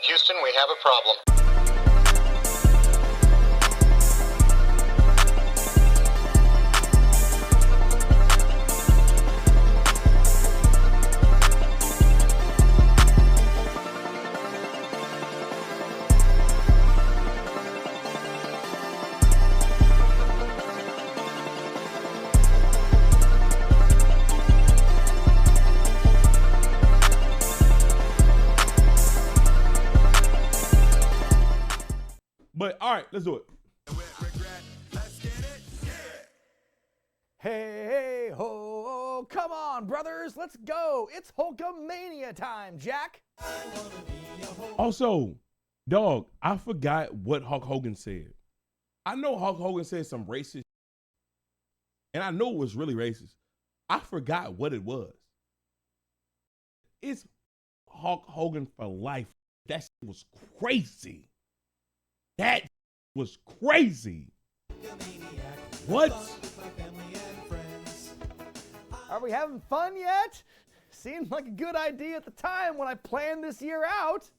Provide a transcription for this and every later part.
Houston, we have a problem. But all right, let's do it. Hey ho, come on, brothers, let's go. It's Hulkamania time, Jack. Also, dog, I forgot what Hulk Hogan said. I know Hulk Hogan said some racist, and I know it was really racist. I forgot what it was. It's Hulk Hogan for life. That shit was crazy. That was crazy. What? Are we having fun yet? Seemed like a good idea at the time when I planned this year out.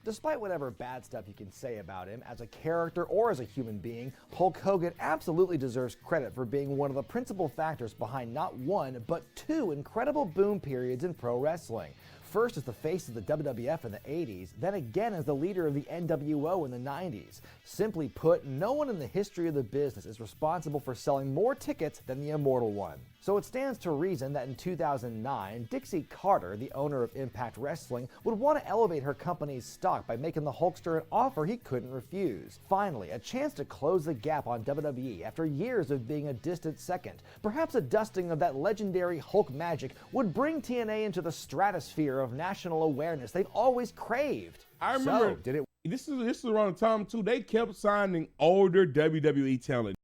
Despite whatever bad stuff you can say about him as a character or as a human being, Hulk Hogan absolutely deserves credit for being one of the principal factors behind not one, but two incredible boom periods in pro wrestling. First as the face of the WWF in the 80s, then again as the leader of the NWO in the 90s. Simply put, no one in the history of the business is responsible for selling more tickets than the Immortal One. So it stands to reason that in 2009, Dixie Carter, the owner of Impact Wrestling, would want to elevate her company's stock by making the Hulkster an offer he couldn't refuse. Finally, a chance to close the gap on WWE after years of being a distant second. Perhaps a dusting of that legendary Hulk magic would bring TNA into the stratosphere of national awareness they've always craved. I remember, So, did it this is around the time too, they kept signing older WWE talent.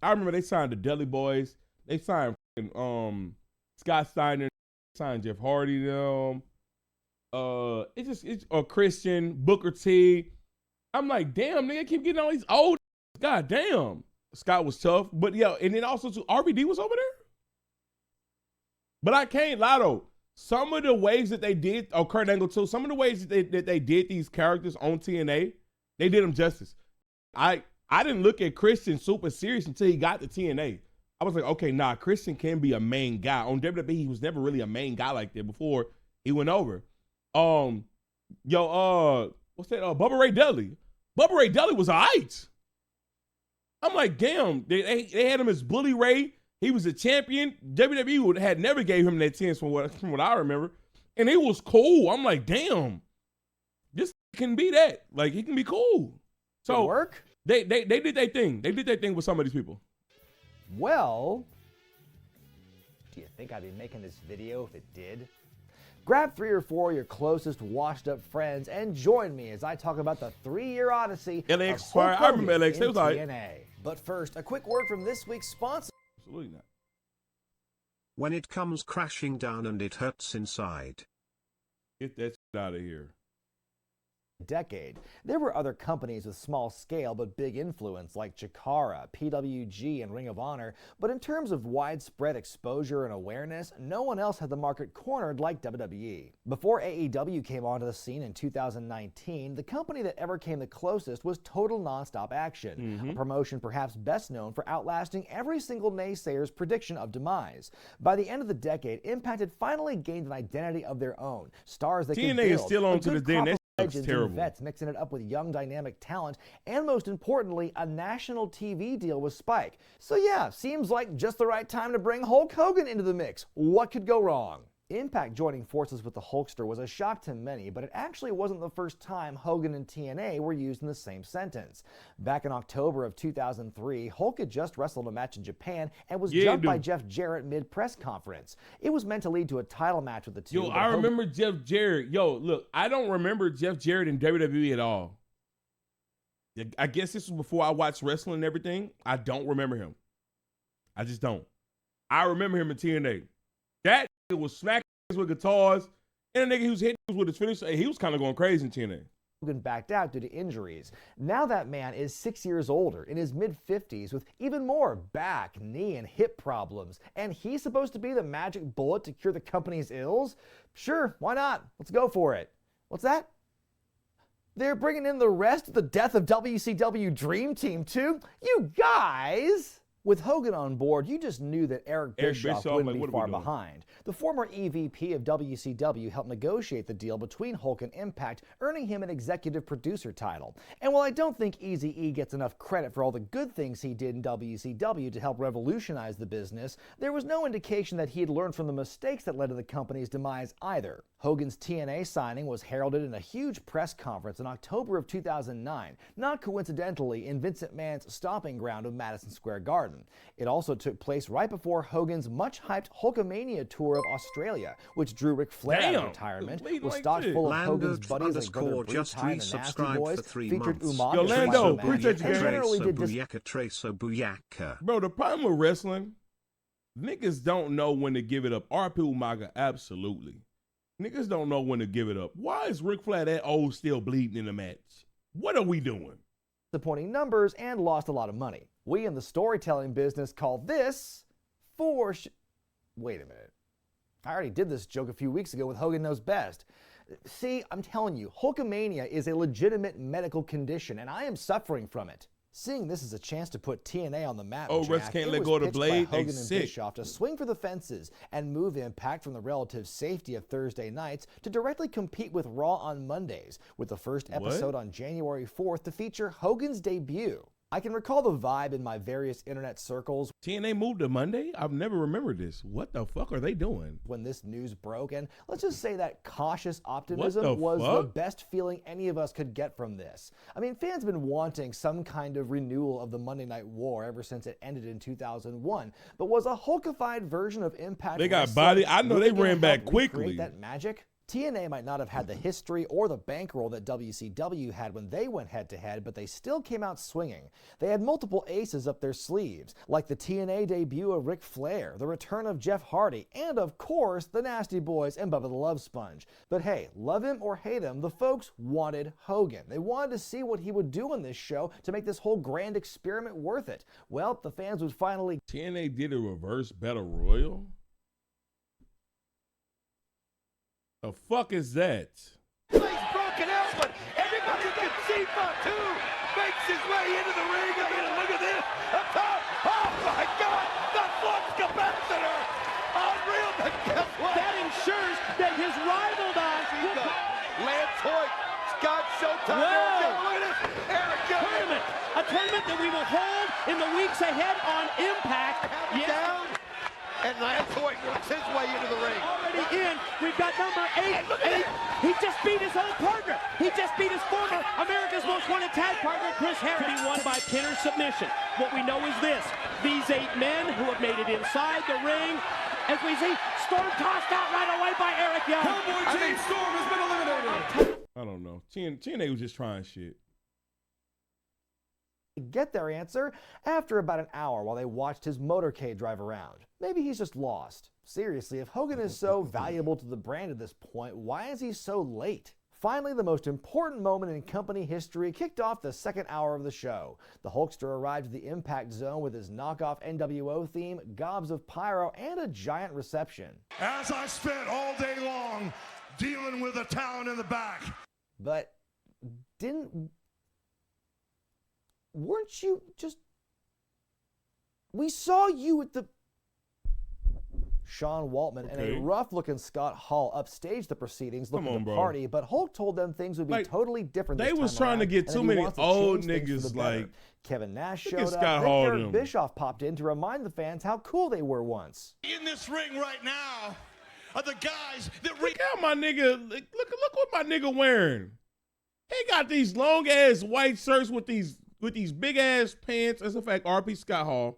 I remember they signed the Dudley Boys, they signed Scott Steiner, signed Jeff Hardy, it's Christian, Booker T. I'm like, damn, nigga, keep getting all these old. God damn. Scott was tough, but yeah, and then also too, RVD was over there. But I can't lie though, some of the ways that they did, Kurt Angle too, some of the ways that they did these characters on TNA, they did them justice. I didn't look at Christian super serious until he got to TNA. I was like, okay, nah, Christian can be a main guy. On WWE, he was never really a main guy like that before he went over. What's that? Bubba Ray Dudley. Bubba Ray Dudley was alright. I'm like, damn, they had him as Bully Ray. He was a champion. WWE had never gave him that chance from what I remember. And he was cool. I'm like, damn, this can be that. Like, he can be cool. So Good work? They did their thing. They did their thing with some of these people. Well, do you think I'd be making this video if it did? Grab 3 or 4 of your closest washed-up friends and join me as I talk about the 3-year odyssey LAX, of Hulk I remember Hogan LAX. It in was all right. TNA. But first, a quick word from this week's sponsor. Absolutely not. When it comes crashing down and it hurts inside. Get that shit out of here. Decade. There were other companies with small scale but big influence like Chikara, PWG, and Ring of Honor, but in terms of widespread exposure and awareness, no one else had the market cornered like WWE. Before AEW came onto the scene in 2019, the company that ever came the closest was Total Nonstop Action, a promotion perhaps best known for outlasting every single naysayer's prediction of demise. By the end of the decade, Impact had finally gained an identity of their own, stars they could TNA build, is still on a to good this day, and crop that of looks legends terrible. and vets mixing it up with young dynamic talent, and most importantly, a national TV deal with Spike. So yeah, seems like just the right time to bring Hulk Hogan into the mix. What could go wrong? Impact joining forces with the Hulkster was a shock to many, but it actually wasn't the first time Hogan and TNA were used in the same sentence. Back in October of 2003, Hulk had just wrestled a match in Japan and was jumped by Jeff Jarrett mid-press conference. It was meant to lead to a title match with the two. Yo, I remember Jeff Jarrett. Yo, look, I don't remember Jeff Jarrett in WWE at all. I guess this was before I watched wrestling and everything. I don't remember him. I just don't. I remember him in TNA. That was smacking with guitars, and a nigga who's hitting with his finish. He was kind of going crazy in TNA. Hogan backed out due to injuries. Now that man is 6 years older, in his mid-50s, with even more back, knee, and hip problems. And he's supposed to be the magic bullet to cure the company's ills? Sure, why not? Let's go for it. What's that? They're bringing in the rest of the Death of WCW Dream Team too? You guys! With Hogan on board, you just knew that Eric Bischoff wouldn't be far behind. The former EVP of WCW helped negotiate the deal between Hulk and Impact, earning him an executive producer title. And while I don't think Eazy-E gets enough credit for all the good things he did in WCW to help revolutionize the business, there was no indication that he had learned from the mistakes that led to the company's demise either. Hogan's TNA signing was heralded in a huge press conference in October of 2009, not coincidentally in Vince McMahon's stomping ground of Madison Square Garden. It also took place right before Hogan's much-hyped Hulkamania tour of Australia, which drew Ric Flair out of retirement, was stocked full of Hogan's buddies like Brother Bruce High and the Nasty Boys, featured Umaga, Yo, Lando, appreciate you, and generally did this. Bro, the problem with wrestling, niggas don't know when to give it up. RP Umaga, absolutely. Niggas don't know when to give it up. Why is Ric Flair that old still bleeding in the match? What are we doing? Disappointing numbers and lost a lot of money. We in the storytelling business call this wait a minute. I already did this joke a few weeks ago with Hogan Knows Best. See, I'm telling you, Hulkamania is a legitimate medical condition, and I am suffering from it. Seeing this as a chance to put TNA on the map, Rex can't let go of the blade. Hogan and Bischoff to swing for the fences and move Impact from the relative safety of Thursday nights to directly compete with Raw on Mondays, with the first episode on January 4th to feature Hogan's debut. I can recall the vibe in my various internet circles. TNA moved to Monday? I've never remembered this. What the fuck are they doing? When this news broke, and let's just say that cautious optimism was the best feeling any of us could get from this. I mean, fans have been wanting some kind of renewal of the Monday Night War ever since it ended in 2001, but was a Hulkified version of Impact. They got body. I know they ran back quickly. That magic? TNA might not have had the history or the bankroll that WCW had when they went head-to-head, but they still came out swinging. They had multiple aces up their sleeves, like the TNA debut of Ric Flair, the return of Jeff Hardy, and of course, the Nasty Boys and Bubba the Love Sponge. But hey, love him or hate him, the folks wanted Hogan. They wanted to see what he would do on this show to make this whole grand experiment worth it. Well, the fans would finally... TNA did a reverse battle royal? The fuck is that? He's broken out, but everybody can see Fatu makes his way into the ring. I mean, look at this. Up top. Oh my God. The flux capacitor. Unreal. But guess what? That ensures that his rival dies. Lance Hoyt. Scott Showtime. Look at this. Eric Tournament. A tournament that we will hold in the weeks ahead on Impact. Down. And Lance Hoyt works his way into the ring. Already in. We've got number 8. He just beat his old partner. He just beat his former America's Most Wanted tag partner, Chris Harris. He won by pin or submission. What we know is this. These 8 men who have made it inside the ring. As we see, Storm tossed out right away by Eric Young. Storm has been eliminated. I don't know. TNA was just trying shit. Get their answer after about an hour while they watched his motorcade drive around. Maybe he's just lost. Seriously, if Hogan is so valuable to the brand at this point, why is he so late? Finally, the most important moment in company history kicked off the second hour of the show. The Hulkster arrived at the Impact Zone with his knockoff NWO theme, gobs of pyro, and a giant reception. As I spent all day long dealing with the talent in the back. But weren't you just... We saw you at the... Sean Waltman and a rough-looking Scott Hall upstaged the proceedings looking to party, but Hulk told them things would be totally different this time. They was trying to get too many old niggas like... Kevin Nash showed up, then Eric Bischoff popped in to remind the fans how cool they were once. In this ring right now are the guys that... Look at my nigga, look what my nigga wearing. He got these long-ass white shirts with these big-ass pants. As a fact, RP Scott Hall.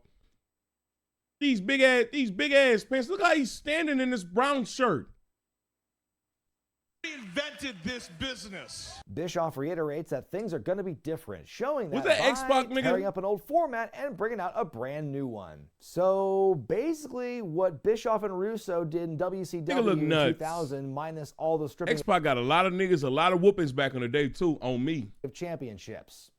These big ass pants. Look how he's standing in this brown shirt. Invented this business. Bischoff reiterates that things are going to be different, showing that X-Pac nigga tearing up an old format and bringing out a brand new one. So basically, what Bischoff and Russo did in WCW in 2000, minus all the stripping. X-Pac got a lot of niggas, a lot of whoopings back in the day too on me. Of championships.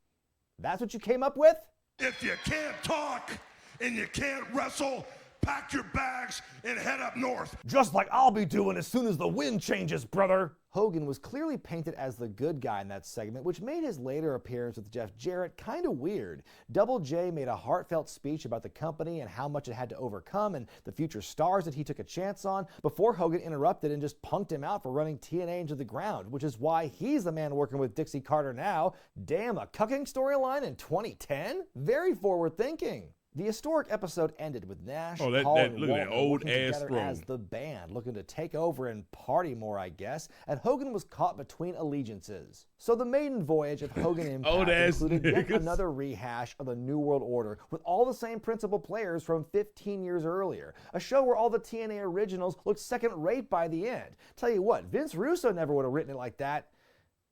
That's what you came up with? If you can't talk and you can't wrestle, pack your bags and head up north. Just like I'll be doing as soon as the wind changes, brother. Hogan was clearly painted as the good guy in that segment, which made his later appearance with Jeff Jarrett kind of weird. Double J made a heartfelt speech about the company and how much it had to overcome and the future stars that he took a chance on before Hogan interrupted and just punked him out for running TNA into the ground, which is why he's the man working with Dixie Carter now. Damn, a cucking storyline in 2010? Very forward thinking. The historic episode ended with Nash, Hall, and Walter working together as the band, looking to take over and party more, I guess, and Hogan was caught between allegiances. So the maiden voyage of Hogan Impact included yet another rehash of the New World Order with all the same principal players from 15 years earlier, a show where all the TNA originals looked second-rate by the end. Tell you what, Vince Russo never would have written it like that.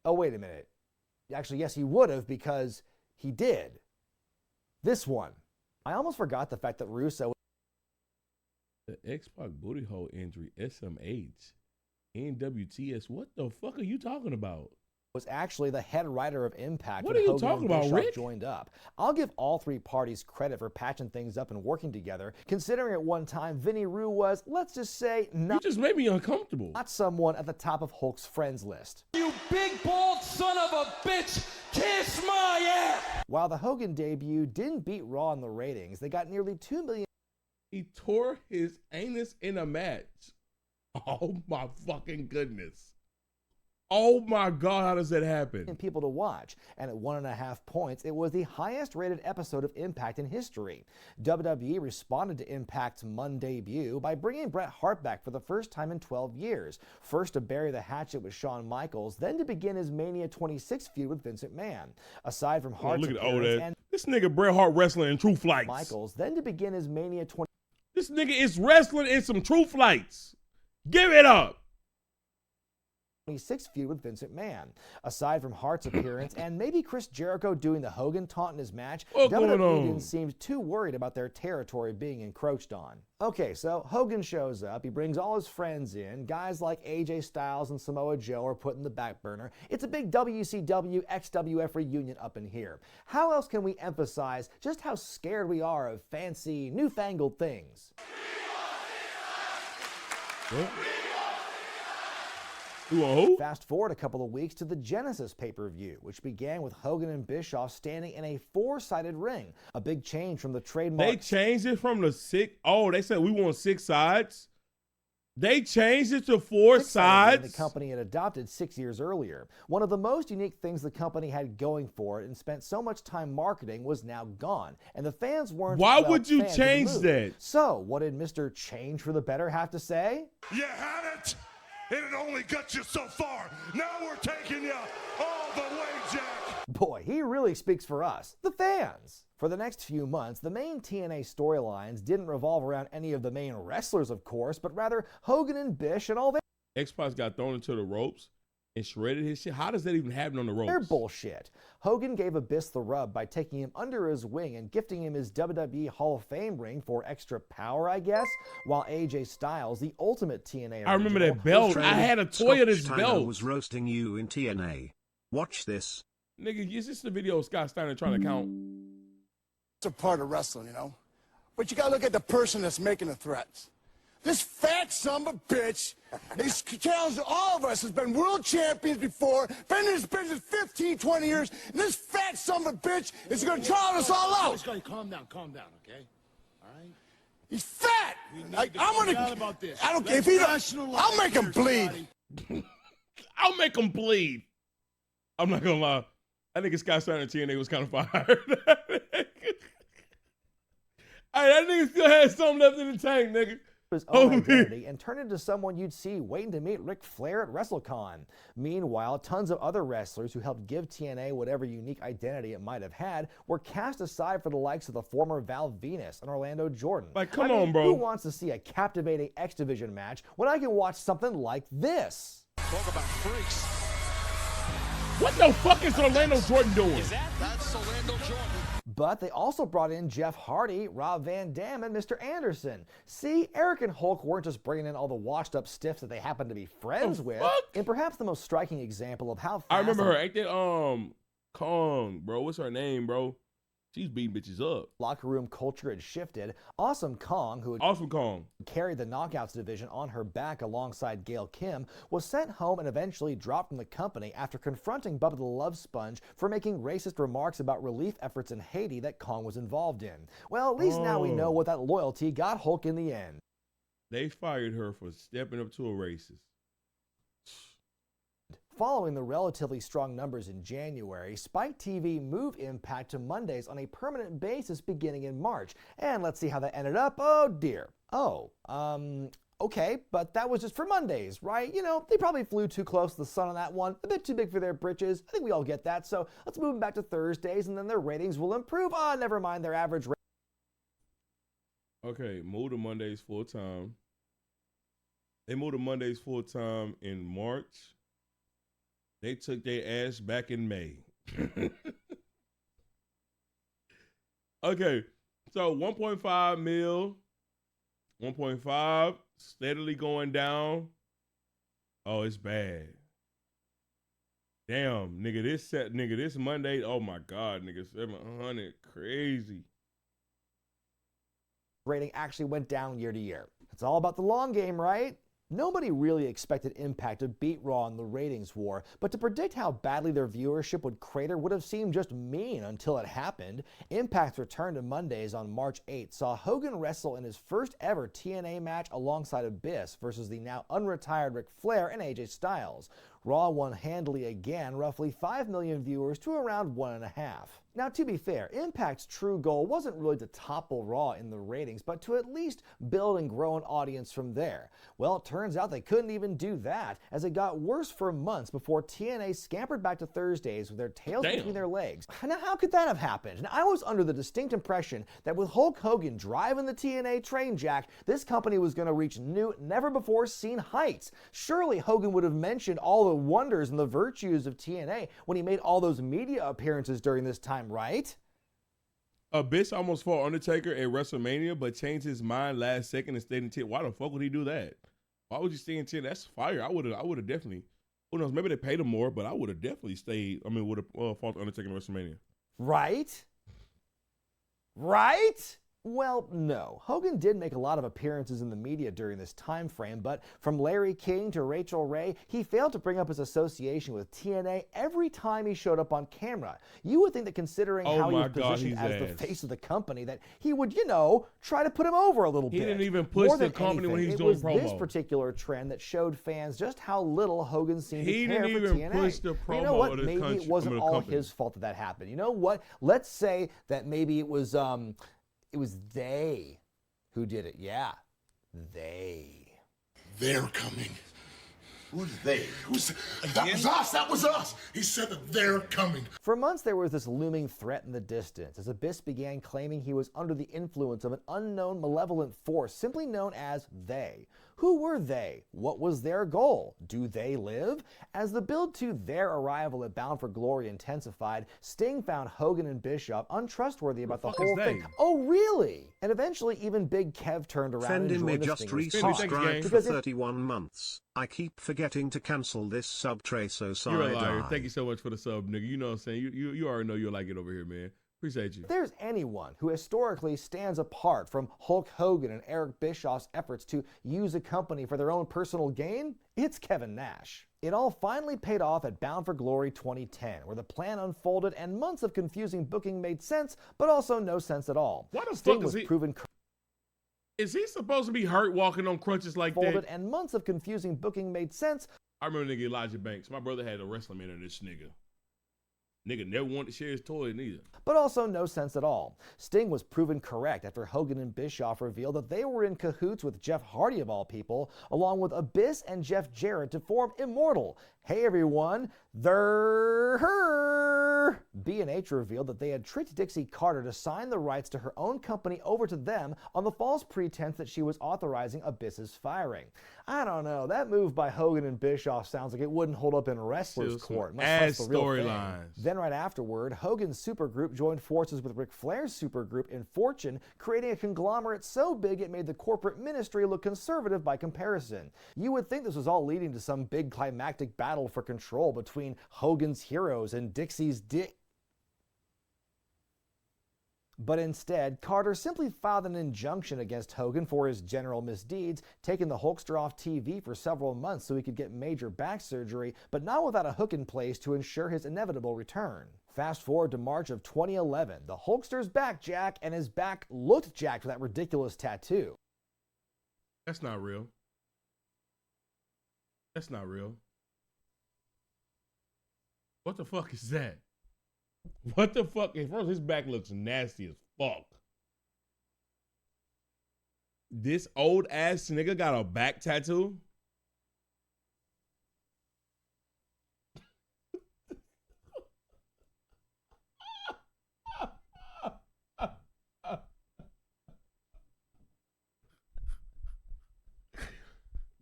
Oh, wait a minute. Actually, yes, he would have, because he did. This one. I almost forgot the fact that Russo... The X-Pac booty hole injury, SMH, NWTS, what the fuck are you talking about? Was actually the head writer of Impact. What are you talking about, Rick? Joined up. I'll give all three parties credit for patching things up and working together, considering at one time Vinny Rue was, let's just say, you just made me uncomfortable. Not someone at the top of Hulk's friends list. You big bald son of a bitch, kiss my ass! While the Hogan debut didn't beat Raw in the ratings, they got nearly 2 million. He tore his anus in a match. Oh my fucking goodness. Oh my God, how does that happen? People to watch, and at 1.5 points, it was the highest rated episode of Impact in history. WWE responded to Impact's Monday debut by bringing Bret Hart back for the first time in 12 years. First to bury the hatchet with Shawn Michaels, then to begin his Mania 26 feud with Vince McMahon. Aside from Hart's appearance and this nigga Bret Hart wrestling in True Flights. Michaels, then to begin his Mania 20. This nigga is wrestling in some True Flights. Give it up. 26 feud with Vince McMahon. Aside from Hart's appearance and maybe Chris Jericho doing the Hogan taunt in his match, WWE didn't seem too worried about their territory being encroached on. Okay, so Hogan shows up, he brings all his friends in, guys like AJ Styles and Samoa Joe are put in the back burner. It's a big WCW XWF reunion up in here. How else can we emphasize just how scared we are of fancy, newfangled things? What? Fast forward a couple of weeks to the Genesis pay-per-view, which began with Hogan and Bischoff standing in a 4-sided ring. A big change from the trademark. They changed it from the 6. Oh, they said we want 6 sides. They changed it to 4 sides. The company had adopted 6 years earlier. One of the most unique things the company had going for it and spent so much time marketing was now gone, and the fans weren't. Why would you change that? So, what did Mr. Change for the Better have to say? You had it, and it only got you so far. Now we're taking you all the way, Jack. Boy, he really speaks for us, the fans. For the next few months, the main TNA storylines didn't revolve around any of the main wrestlers, of course, but rather Hogan and Bish and all their X-Pac got thrown into the ropes and shredded his shit. How does that even happen on the ropes? They're bullshit. Hogan gave Abyss the rub by taking him under his wing and gifting him his WWE Hall of Fame ring for extra power, I guess, while AJ Styles, the ultimate TNA I remember that belt. I had a toy of this belt. Was roasting you in TNA. Watch this. Nigga, is this the video of Scott Steiner trying to count? It's a part of wrestling, you know? But you gotta look at the person that's making the threats. This fat son of a bitch, he's challenged all of us, has been world champions before, been in this business 15, 20 years, and this fat son of a bitch is gonna trial us all out. Calm down, okay? All right? He's fat! I'm gonna, about this. I don't care if he don't, I'll make him bleed. I'll make him bleed. I'm not gonna lie. I think Scott Steiner TNA was kind of fired. Hey, that nigga still had something left in the tank, nigga. His own identity and turned into someone you'd see waiting to meet Ric Flair at WrestleCon. Meanwhile, tons of other wrestlers who helped give TNA whatever unique identity it might have had were cast aside for the likes of the former Val Venus and Orlando Jordan. Like, come on, bro. Who wants to see a captivating X Division match when I can watch something like this? Talk about freaks. What the fuck is Orlando Jordan doing? That's Orlando Jordan. But they also brought in Jeff Hardy, Rob Van Dam, and Mr. Anderson. See, Eric and Hulk weren't just bringing in all the washed-up stiffs that they happened to be friends with. And perhaps the most striking example of how fast... I remember her. Ain't that, Kong, bro? What's her name, bro? She's beating bitches up. Locker room culture had shifted. Awesome Kong, who had Awesome Kong. carried the Knockouts division on her back alongside Gail Kim, was sent home and eventually dropped from the company after confronting Bubba the Love Sponge for making racist remarks about relief efforts in Haiti that Kong was involved in. Well, at least now we know what that loyalty got Hulk in the end. They fired her for stepping up to a racist. Following the relatively strong numbers in January, Spike TV moved Impact to Mondays on a permanent basis beginning in March. And let's see how that ended up. Oh dear. Okay, but that was just for Mondays, right? You know, they probably flew too close to the sun on that one, a bit too big for their britches. I think we all get that. So let's move them back to Thursdays and then their ratings will improve. Never mind, their average Okay, move to Mondays full time. They moved to Mondays full time in March. They took their ass back in May. Okay, so 1.5 mil, 1.5, steadily going down. Oh, it's bad. Damn, nigga, this Monday, oh my God, nigga, 700, crazy. rating actually went down year to year. It's all about the long game, right? Nobody really expected Impact to beat Raw in the ratings war, but to predict how badly their viewership would crater would have seemed just mean until it happened. Impact's return to Mondays on March 8th saw Hogan wrestle in his first ever TNA match alongside Abyss versus the now unretired Ric Flair and AJ Styles. Raw won handily again, roughly 5 million viewers to around 1.5. Now, to be fair, Impact's true goal wasn't really to topple Raw in the ratings, but to at least build and grow an audience from there. Well, it turns out they couldn't even do that, as it got worse for months before TNA scampered back to Thursdays with their tails between their legs. Now, how could that have happened? Now, I was under the distinct impression that with Hulk Hogan driving the TNA train jack, this company was going to reach new, never-before-seen heights. Surely Hogan would have mentioned all the wonders and the virtues of TNA when he made all those media appearances during this time, right? Abyss almost fought Undertaker at WrestleMania, but changed his mind last second and stayed in 10. Why the fuck would he do that? Why would you stay in 10? That's fire. I would have definitely. Who knows? Maybe they paid him more, but I would have definitely stayed. I mean, would have fought Undertaker in WrestleMania. Right? Right? Well, no. Hogan did make a lot of appearances in the media during this time frame, but from Larry King to Rachel Ray, he failed to bring up his association with TNA every time he showed up on camera. You would think that considering how he was positioned as the face of the company, that he would, you know, try to put him over a little bit. He didn't even push the company when he was doing promo. It was this particular trend that showed fans just how little Hogan seemed to care for TNA. He didn't even push the promo. You know what? Maybe it wasn't all his fault that happened. You know what? Let's say that maybe it was they who did it. Yeah, they. They're coming. Who's they? That was us. That was us. He said that they're coming. For months, there was this looming threat in the distance as Abyss began claiming he was under the influence of an unknown malevolent force simply known as they. Who were they? What was their goal? Do they live? As the build to their arrival at Bound for Glory intensified, Sting found Hogan and Bischoff untrustworthy about the whole thing. Oh, really? And eventually, even Big Kev turned around and joined the just Sting. resubscribed for 31 months. I keep forgetting to cancel this sub, Trey, so sorry. You're a liar. Thank you so much for the sub, nigga. You know what I'm saying? You already know you'll like it over here, man. Appreciate you. If there's anyone who historically stands apart from Hulk Hogan and Eric Bischoff's efforts to use a company for their own personal gain, it's Kevin Nash. It all finally paid off at Bound for Glory 2010, where the plan unfolded and months of confusing booking made sense, but also no sense at all. Why the Sting fuck was proven is he supposed to be hurt walking on crutches like that? And months of confusing booking made sense. I remember nigga Elijah Banks. My brother had a wrestling man in this nigga. Nigga never wanted to share his toy neither. But also no sense at all. Sting was proven correct after Hogan and Bischoff revealed that they were in cahoots with Jeff Hardy of all people, along with Abyss and Jeff Jarrett to form Immortal. Hey everyone, they're her. B&H revealed that they had tricked Dixie Carter to sign the rights to her own company over to them on the false pretense that she was authorizing Abyss's firing. I don't know, that move by Hogan and Bischoff sounds like it wouldn't hold up in wrestlers' court. As storylines. Then right afterward, Hogan's supergroup joined forces with Ric Flair's supergroup in Fortune, creating a conglomerate so big it made the corporate ministry look conservative by comparison. You would think this was all leading to some big climactic battle for control between Hogan's heroes and Dixie's But instead, Carter simply filed an injunction against Hogan for his general misdeeds, taking the Hulkster off TV for several months so he could get major back surgery, but not without a hook in place to ensure his inevitable return. Fast forward to March of 2011, the Hulkster's back, Jack, and his back looked jacked with that ridiculous tattoo. That's not real. That's not real. What the fuck is that? What the fuck? At first, his back looks nasty as fuck. This old ass nigga got a back tattoo?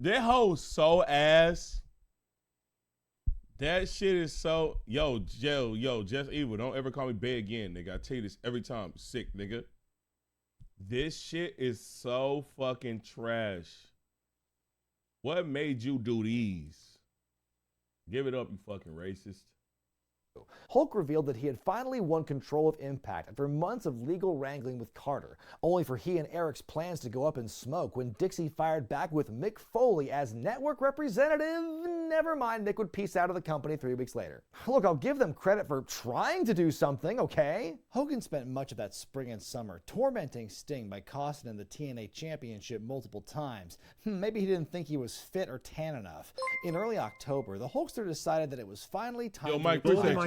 That hoe so ass. That shit is so, yo, Just Evil, don't ever call me Bay again, nigga. I tell you this every time, sick, nigga. This shit is so fucking trash. What made you do these? Give it up, you fucking racist. Hulk revealed that he had finally won control of Impact after months of legal wrangling with Carter, only for he and Eric's plans to go up in smoke when Dixie fired back with Mick Foley as network representative. Never mind, Mick would peace out of the company 3 weeks later. Look, I'll give them credit for trying to do something, okay? Hogan spent much of that spring and summer tormenting Sting by costing him the TNA Championship multiple times. Maybe he didn't think he was fit or tan enough. In early October, the Hulkster decided that it was finally time to Mike Clowney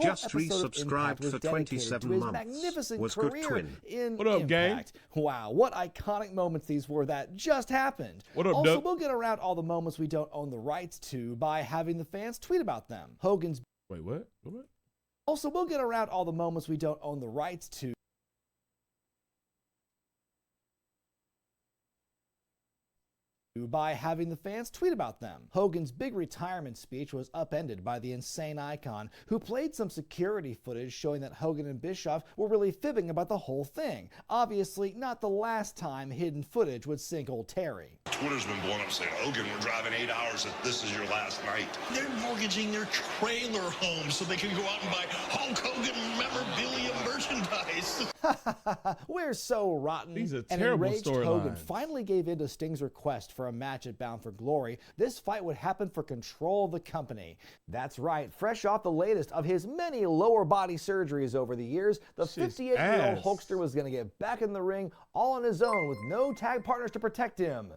just resubscribed for 27 months. Magnificent Was career good twin. in What up, Impact. Wow, what iconic moments these were that just happened. What up, also, Duck? we'll get around all the moments we don't own the rights to by having the fans tweet about them. Hogan's. Wait, what? What? Also, we'll get around all the moments we don't own the rights to by having the fans tweet about them. Hogan's big retirement speech was upended by the insane icon, who played some security footage showing that Hogan and Bischoff were really fibbing about the whole thing. Obviously, not the last time hidden footage would sink old Terry. Twitter's been blowing up saying, Hogan, we're driving 8 hours if this is your last night. They're mortgaging their trailer home so they can go out and buy Hulk Hogan memorabilia merchandise. We're so rotten. These are and terrible enraged Hogan storylines. finally gave in to Sting's request for a match at Bound for Glory. This fight would happen for control of the company. That's right, fresh off the latest of his many lower body surgeries over the years, the 58-year-old ass. Hulkster was going to get back in the ring all on his own with no tag partners to protect him.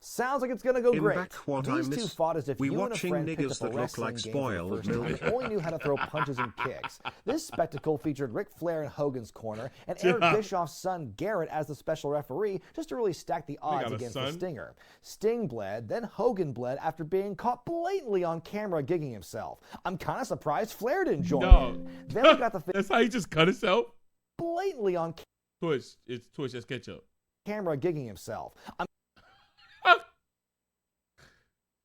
Sounds like it's gonna go In great. back what I These two miss, fought as if we you and a watching friend picked niggas up a that look wrestling like game for the spoiled first time milk. and only knew how to throw punches and kicks. This spectacle featured Ric Flair in Hogan's corner and Eric Bischoff's son Garrett as the special referee, just to really stack the odds got a against the son? Stinger. Sting bled, then Hogan bled after being caught blatantly on camera gigging himself. I'm kind of surprised Flair didn't join in. Then we got the That's how he just cut himself? blatantly on Twitch. It's Twitch. That's ketchup. camera gigging himself. I'm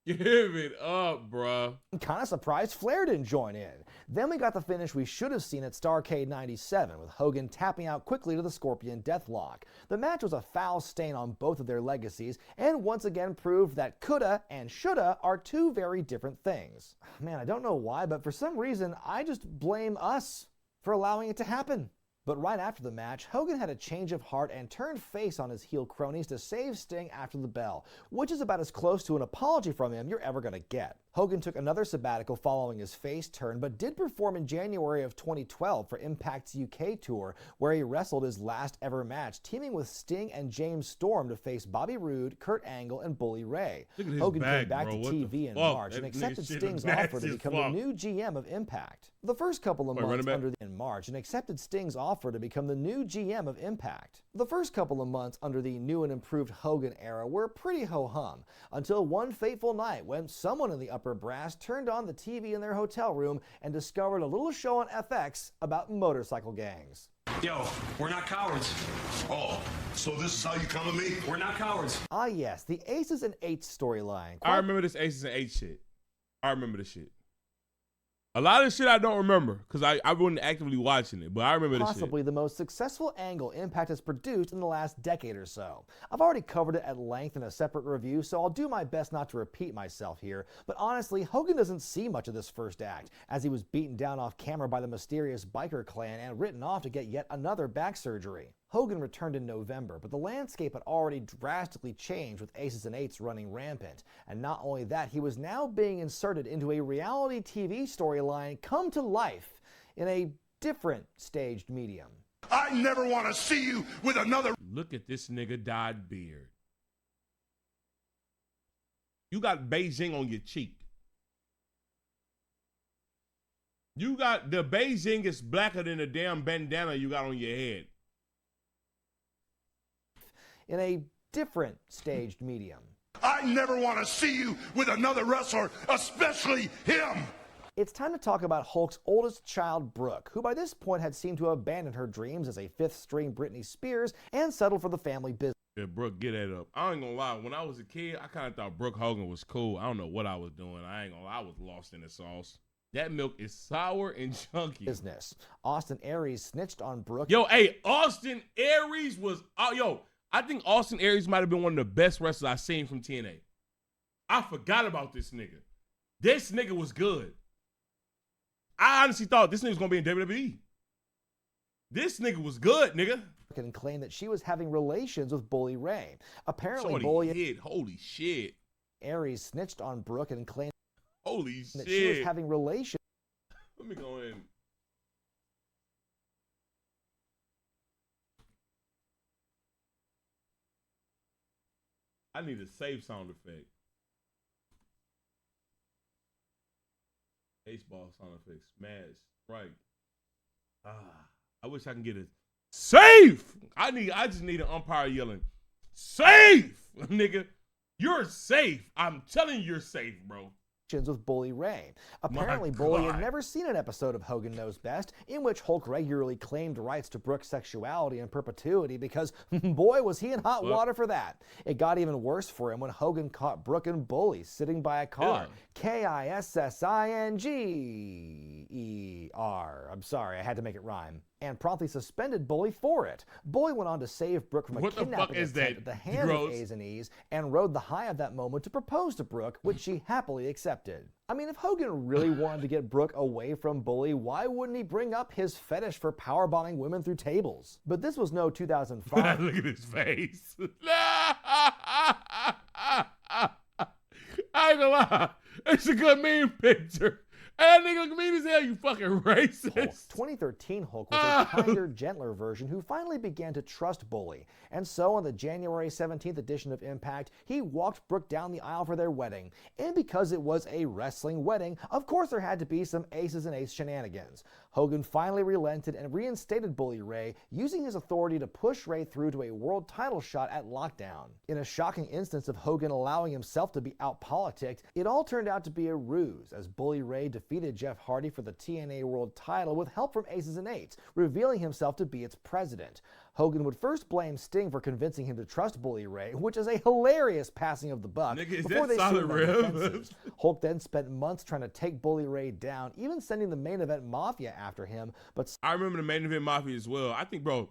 Give it up, bruh. kind of surprised Flair didn't join in. Then we got the finish we should have seen at Starrcade 97 with Hogan tapping out quickly to the Scorpion Deathlock. The match was a foul stain on both of their legacies and once again proved that coulda and shoulda are two very different things. Man, I don't know why, but for some reason I just blame us for allowing it to happen. But right after the match, Hogan had a change of heart and turned face on his heel cronies to save Sting after the bell, which is about as close to an apology from him you're ever gonna get. Hogan took another sabbatical following his face turn, but did perform in January of 2012 for Impact's UK tour, where he wrestled his last ever match, teaming with Sting and James Storm to face Bobby Roode, Kurt Angle, and Bully Ray. Look at his Hogan bag, came back bro. to What the TV in fuck? March and That accepted nigga shit Sting's nasty offer to as become fuck. the new GM of Impact. The first couple of months in March and accepted Sting's offer to become the new GM of Impact. The first couple of months under the new and improved Hogan era were pretty ho-hum, until one fateful night when someone in the upper brass turned on the TV in their hotel room and discovered a little show on FX about motorcycle gangs. Yo, we're not cowards. Oh, so this is how you come at me? We're not cowards. Ah yes, the Aces and Eights storyline. I remember this Aces and Eight shit. I remember this shit. A lot of shit I don't remember because I wasn't actively watching it, but I remember this shit. Possibly the most successful angle Impact has produced in the last decade or so. I've already covered it at length in a separate review, so I'll do my best not to repeat myself here, but honestly, Hogan doesn't see much of this first act, as he was beaten down off camera by the mysterious biker clan and written off to get yet another back surgery. Hogan returned in November, but the landscape had already drastically changed with Aces and Eights running rampant. And not only that, he was now being inserted into a reality TV storyline come to life in a different staged medium. I never want to see you with another. Look at this nigga dyed beard. You got Beijing on your cheek. You got the Beijing is blacker than the damn bandana you got on your head. In a different staged medium. I never want to see you with another wrestler, especially him. It's time to talk about Hulk's oldest child, Brooke, who by this point had seemed to abandon her dreams as a fifth-string Britney Spears and settled for the family business. Yeah, Brooke, get that up. I ain't gonna lie. When I was a kid, I kind of thought Brooke Hogan was cool. I don't know what I was doing. I ain't gonna lie. I was lost in the sauce. That milk is sour and chunky. Business. Austin Aries snitched on Brooke. Yo, hey, Austin Aries was, I think Austin Aries might have been one of the best wrestlers I've seen from TNA. I forgot about this nigga. This nigga was good. I honestly thought this nigga was going to be in WWE. This nigga was good, nigga. And claimed that she was having relations with Bully Ray. Apparently, Shorty Bully hit. Holy shit. Aries snitched on Brooke and claimed Holy that shit. she was having relations. Let me go in. I need a save sound effect. Baseball sound effect. Smash. Right. I wish I can get a safe. I just need an umpire yelling, safe, nigga. You're safe. I'm telling you, you're safe, bro. With Bully Ray. Apparently, Bully had never seen an episode of Hogan Knows Best in which Hulk regularly claimed rights to Brooke's sexuality in perpetuity because, boy, was he in hot water for that. It got even worse for him when Hogan caught Brooke and Bully sitting by a car. Kissingerer. I'm sorry, I had to make it rhyme. And promptly suspended Bully for it. Bully went on to save Brooke from a kidnapping attempt at the hands of A's and E's and rode the high of that moment to propose to Brooke, which she happily accepted. I mean, if Hogan really wanted to get Brooke away from Bully, why wouldn't he bring up his fetish for powerbombing women through tables? But this was no 2005. Look at his face. I ain't gonna lie. It's a good meme picture. That nigga look mean as hell, you fucking racist. 2013 Hulk was a kinder, gentler version who finally began to trust Bully. And so on the January 17th edition of Impact, he walked Brooke down the aisle for their wedding. And because it was a wrestling wedding, of course there had to be some Aces and Eights shenanigans. Hogan finally relented and reinstated Bully Ray, using his authority to push Ray through to a world title shot at Lockdown. In a shocking instance of Hogan allowing himself to be out-politicked, it all turned out to be a ruse, as Bully Ray defeated Jeff Hardy for the TNA World title with help from Aces and Eights, revealing himself to be its president. Hogan would first blame Sting for convincing him to trust Bully Ray, which is a hilarious passing of the buck. Nigga, before they solid sued rev? Hulk then spent months trying to take Bully Ray down, even sending the Main Event Mafia after him, but I remember the Main Event Mafia as well. I think, bro,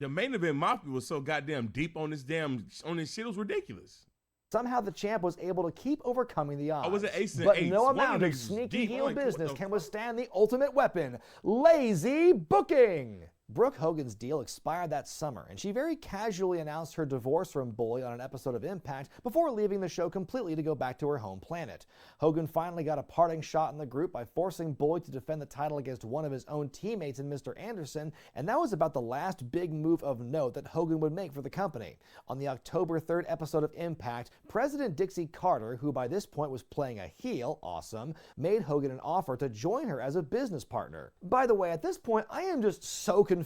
the Main Event Mafia was so goddamn deep on this shit, it was ridiculous. somehow the champ was able to keep overcoming the odds. I was an ace and but eights. no One of amount them of niggas sneaky deep. heel Like, what business the can fuck? withstand the ultimate weapon, lazy booking. Brooke Hogan's deal expired that summer, and she very casually announced her divorce from Bully on an episode of Impact before leaving the show completely to go back to her home planet. Hogan finally got a parting shot in the group by forcing Bully to defend the title against one of his own teammates in Mr. Anderson, and that was about the last big move of note that Hogan would make for the company. On the October 3rd episode of Impact, President Dixie Carter, who by this point was playing a heel, awesome, made Hogan an offer to join her as a business partner. By the way, at this point, I am just so confused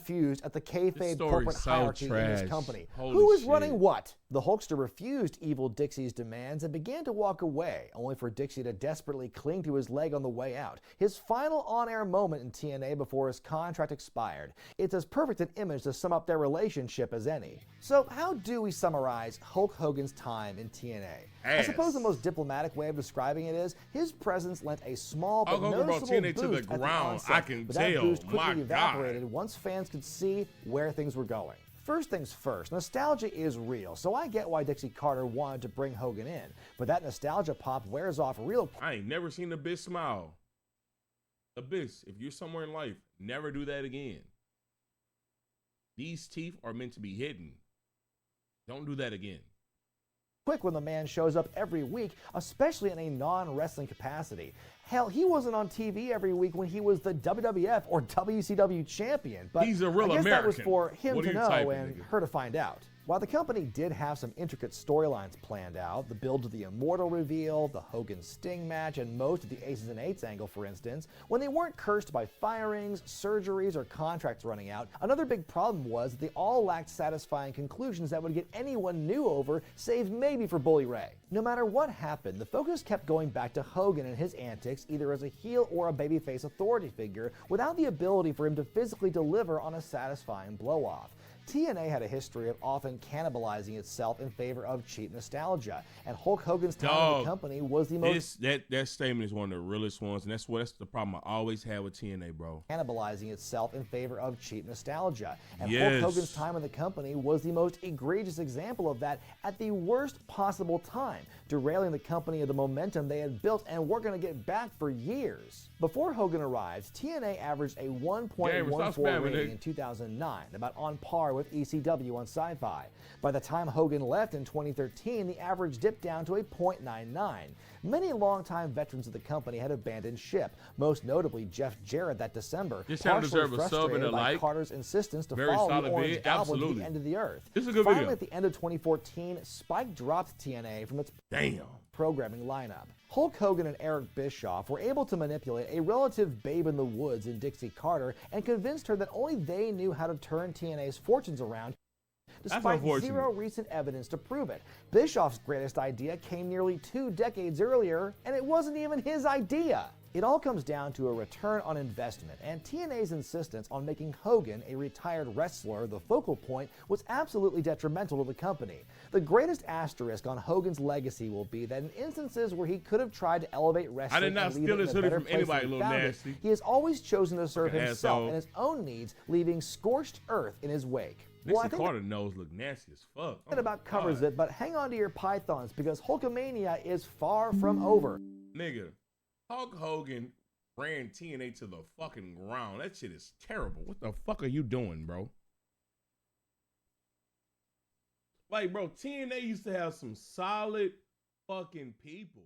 at the kayfabe corporate hierarchy in this company. Holy Who is shit. running what? The Hulkster refused Evil Dixie's demands and began to walk away, only for Dixie to desperately cling to his leg on the way out. His final on-air moment in TNA before his contract expired. It's as perfect an image to sum up their relationship as any. So how do we summarize Hulk Hogan's time in TNA? I suppose the most diplomatic way of describing it is his presence lent a small but noticeable TNA boost to the at the ground. onset, I can but tell. that boost quickly My evaporated God. once fans could see where things were going. First things first, nostalgia is real, so I get why Dixie Carter wanted to bring Hogan in, but that nostalgia pop wears off real quick. I ain't never seen Abyss smile. Abyss, if you're somewhere in life, never do that again. These teeth are meant to be hidden. Don't do that again. Quick when the man shows up every week, especially in a non-wrestling capacity. Hell, he wasn't on TV every week when he was the WWF or WCW champion, but he's a real I guess that was American. for him What to are you know typing, and nigga? her to find out. While the company did have some intricate storylines planned out, the build to the Immortal reveal, the Hogan Sting match, and most of the Aces and Eights angle, for instance, when they weren't cursed by firings, surgeries, or contracts running out, another big problem was that they all lacked satisfying conclusions that would get anyone new over, save maybe for Bully Ray. No matter what happened, the focus kept going back to Hogan and his antics, either as a heel or a babyface authority figure, without the ability for him to physically deliver on a satisfying blow-off. TNA had a history of often cannibalizing itself in favor of cheap nostalgia, and Hulk Hogan's time in the company was the most That statement is one of the realest ones, and that's the problem I always had with TNA, bro. cannibalizing itself in favor of cheap nostalgia. And Yes. Hulk Hogan's time in the company was the most egregious example of that at the worst possible time, derailing the company of the momentum they had built and were going to get back for years. Before Hogan arrived, TNA averaged a 1.14 rating in 2009, about on par with ECW on Sci-Fi. By the time Hogan left in 2013, the average dipped down to a 0.99. Many longtime veterans of the company had abandoned ship, most notably Jeff Jarrett that December, This channel partially deserves a sub frustrated and a by like. Carter's insistence to Very follow solid the Orange vid. Goblin to Absolutely. the end of the earth. This is a good Finally, video. at the end of 2014, Spike dropped TNA from its Damn. programming lineup. Hulk Hogan and Eric Bischoff were able to manipulate a relative babe in the woods in Dixie Carter and convinced her that only they knew how to turn TNA's fortunes around, despite unfortunate. zero recent evidence to prove it. Bischoff's greatest idea came nearly 2 decades earlier, and it wasn't even his idea. It all comes down to a return on investment, and TNA's insistence on making Hogan a retired wrestler the focal point was absolutely detrimental to the company. The greatest asterisk on Hogan's legacy will be that in instances where he could have tried to elevate wrestling I did not and leave steal it in this a hoodie better from place anybody, than he little found it, nasty. he has always chosen to serve Fucking himself asshole. and his own needs, leaving scorched earth in his wake. Dixie I think Carter nose look nasty as fuck. that about covers it, but hang on to your pythons because Hulkamania is far from over. Nigga, Hulk Hogan ran TNA to the fucking ground. That shit is terrible. What the fuck are you doing, bro? Like, bro, TNA used to have some solid fucking people.